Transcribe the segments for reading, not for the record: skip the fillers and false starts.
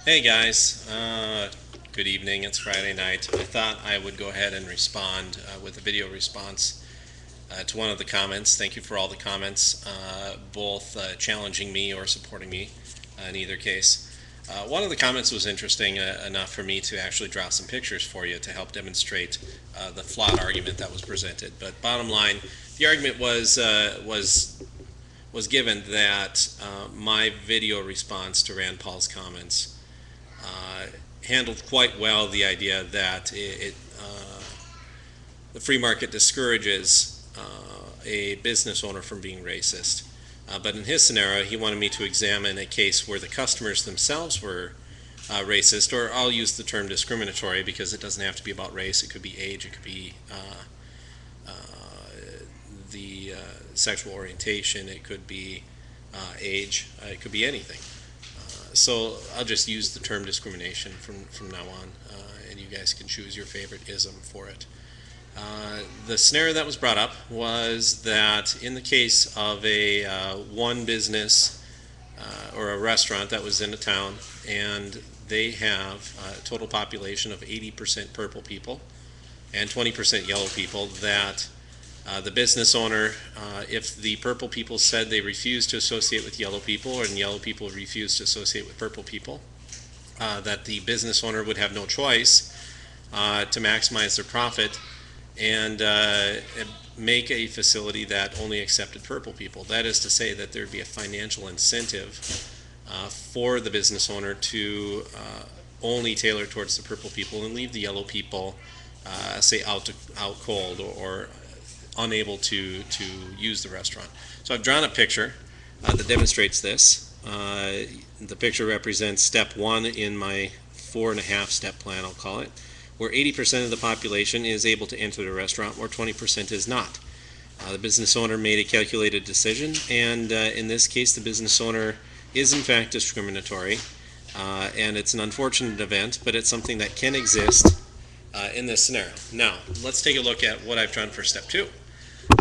Hey guys, good evening. It's Friday night. I thought I would go ahead and respond with a video response to one of the comments. Thank you for all the comments, both challenging me or supporting me in either case. One of the comments was interesting enough for me to actually draw some pictures for you to help demonstrate the flawed argument that was presented. But bottom line, the argument was given that my video response to Rand Paul's comments handled quite well the idea that the free market discourages a business owner from being racist. But in his scenario, he wanted me to examine a case where the customers themselves were racist, or I'll use the term discriminatory because it doesn't have to be about race. It could be age, it could be the sexual orientation, it could be age, it could be anything. So I'll just use the term discrimination from now on, and you guys can choose your favorite ism for it. The scenario that was brought up was that in the case of a one business or a restaurant that was in a town, and they have a total population of 80% purple people and 20% yellow people, that the business owner, if the purple people said they refused to associate with yellow people, and yellow people refused to associate with purple people, that the business owner would have no choice to maximize their profit and make a facility that only accepted purple people. That is to say that there would be a financial incentive for the business owner to only tailor towards the purple people and leave the yellow people, say, out cold or unable to use the restaurant. So I've drawn a picture that demonstrates this. The picture represents step one in my 4.5 step plan, I'll call it, where 80% of the population is able to enter the restaurant, where 20% is not. The business owner made a calculated decision, and in this case the business owner is in fact discriminatory, and it's an unfortunate event, but it's something that can exist in this scenario. Now, let's take a look at what I've drawn for step two.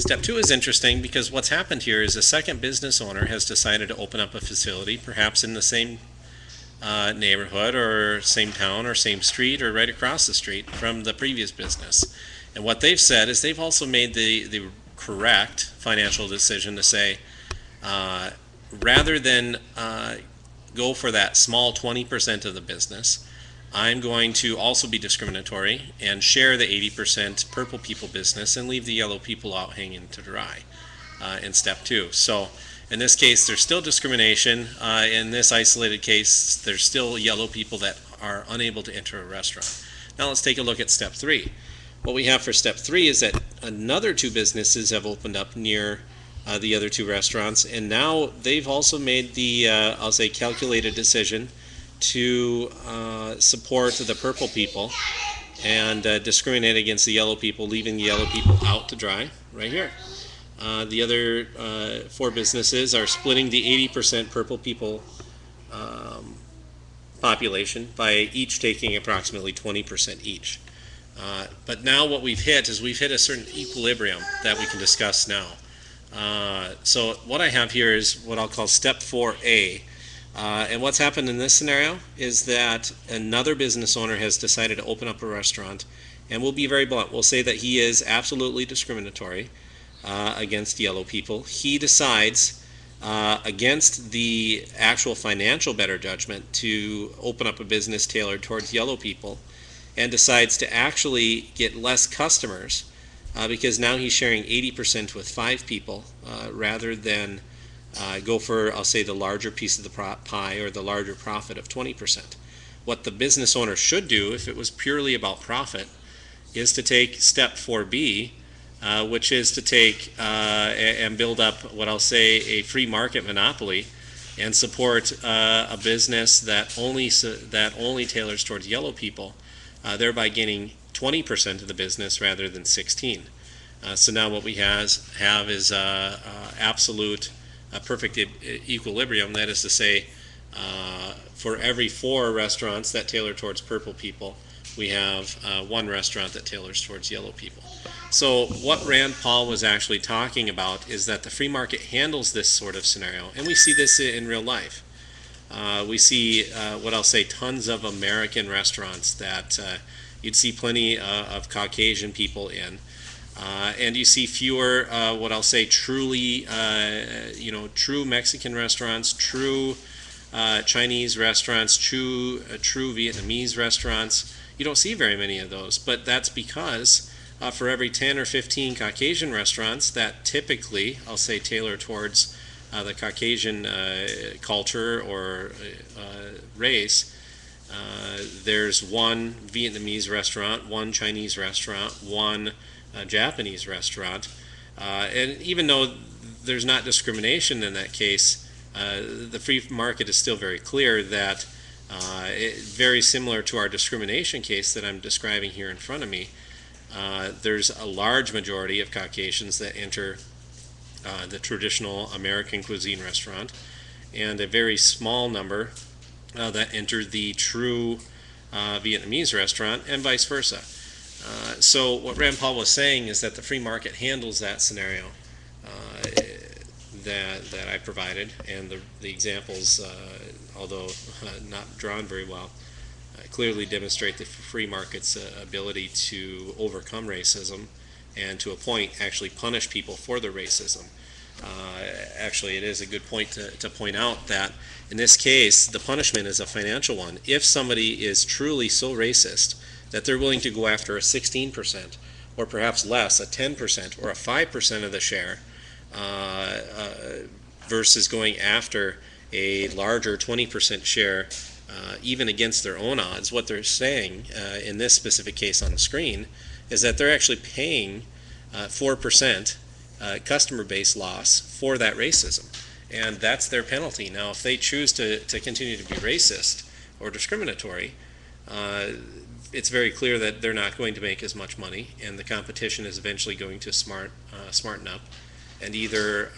Step two is interesting because what's happened here is a second business owner has decided to open up a facility, perhaps in the same neighborhood or same town or same street or right across the street from the previous business. And what they've said is they've also made the correct financial decision to say, rather than go for that small 20% of the business, I'm going to also be discriminatory and share the 80% purple people business and leave the yellow people out hanging to dry in step two. So in this case, there's still discrimination. In this isolated case, there's still yellow people that are unable to enter a restaurant. Now let's take a look at step three. What we have for step three is that another two businesses have opened up near the other two restaurants, and now they've also made the, I'll say, calculated decision to support the purple people and discriminate against the yellow people, leaving the yellow people out to dry right here. The other four businesses are splitting the 80% purple people population by each taking approximately 20% each. But now what we've hit is we've hit a certain equilibrium that we can discuss now. So what I have here is what I'll call step 4A. And what's happened in this scenario is that another business owner has decided to open up a restaurant, and we'll be very blunt. We'll say that he is absolutely discriminatory against yellow people. He decides, against the actual financial better judgment, to open up a business tailored towards yellow people, and decides to actually get less customers because now he's sharing 80% with 5 people rather than go for, I'll say, the larger piece of the pie or the larger profit of 20%. What the business owner should do, if it was purely about profit, is to take step 4B, which is to take and build up what I'll say a free market monopoly and support a business that only tailors towards yellow people, thereby gaining 20% of the business rather than 16. So now what we have is absolute perfect equilibrium. That is to say, for every 4 restaurants that tailor towards purple people, we have 1 restaurant that tailors towards yellow people. So what Rand Paul was actually talking about is that the free market handles this sort of scenario, and we see this in real life. We see what I'll say tons of American restaurants that you'd see plenty of Caucasian people in. And you see fewer, what I'll say, truly, true Mexican restaurants, true Chinese restaurants, true Vietnamese restaurants. You don't see very many of those, but that's because for every 10 or 15 Caucasian restaurants that typically, I'll say, tailor towards the Caucasian culture or race, there's one Vietnamese restaurant, one Chinese restaurant, one Japanese restaurant. And even though there's not discrimination in that case, the free market is still very clear that very similar to our discrimination case that I'm describing here in front of me, there's a large majority of Caucasians that enter the traditional American cuisine restaurant, and a very small number that enter the true Vietnamese restaurant, and vice versa. So what Rand Paul was saying is that the free market handles that scenario that I provided, and the examples, although not drawn very well, clearly demonstrate the free market's ability to overcome racism and to a point actually punish people for their racism. Actually, it is a good point to point out that in this case, the punishment is a financial one. If somebody is truly so racist that they're willing to go after a 16%, or perhaps less, a 10% or a 5% of the share, versus going after a larger 20% share, even against their own odds, what they're saying in this specific case on the screen is that they're actually paying 4% customer base loss for that racism. And that's their penalty. Now, if they choose to continue to be racist or discriminatory, it's very clear that they're not going to make as much money, and the competition is eventually going to smarten up and either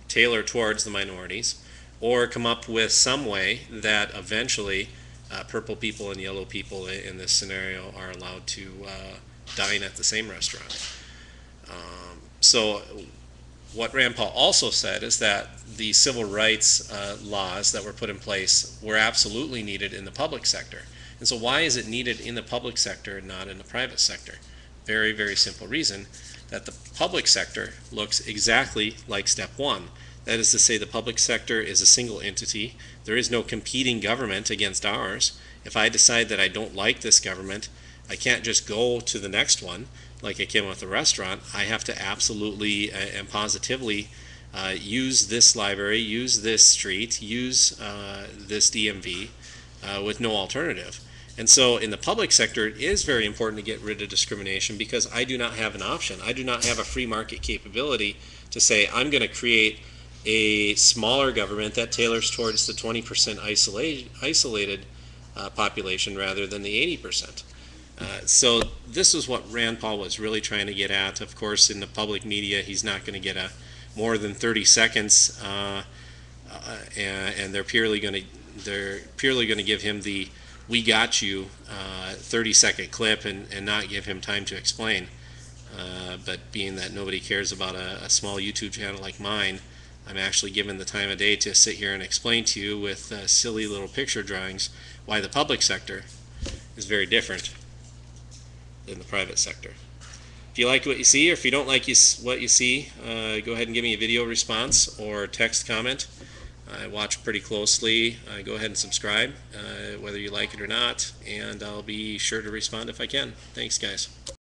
tailor towards the minorities or come up with some way that eventually purple people and yellow people in this scenario are allowed to dine at the same restaurant. So what Rand Paul also said is that the civil rights laws that were put in place were absolutely needed in the public sector. And so why is it needed in the public sector and not in the private sector? Very, very simple reason, that the public sector looks exactly like step one. That is to say, the public sector is a single entity. There is no competing government against ours. If I decide that I don't like this government, I can't just go to the next one like I can with a restaurant. I have to absolutely and positively use this library, use this street, use this DMV with no alternative. And so in the public sector, it is very important to get rid of discrimination because I do not have an option. I do not have a free market capability to say I'm going to create a smaller government that tailors towards the 20% isolated population rather than the 80%. So this is what Rand Paul was really trying to get at. Of course, in the public media, he's not going to get more than 30 seconds, and they're purely going to give him the "we got you" 30-second clip and not give him time to explain. But being that nobody cares about a small YouTube channel like mine, I'm actually given the time of day to sit here and explain to you with silly little picture drawings why the public sector is very different than the private sector. If you like what you see, or if you don't like what you see, go ahead and give me a video response or text comment. I watch pretty closely. Go ahead and subscribe, whether you like it or not, and I'll be sure to respond if I can. Thanks, guys.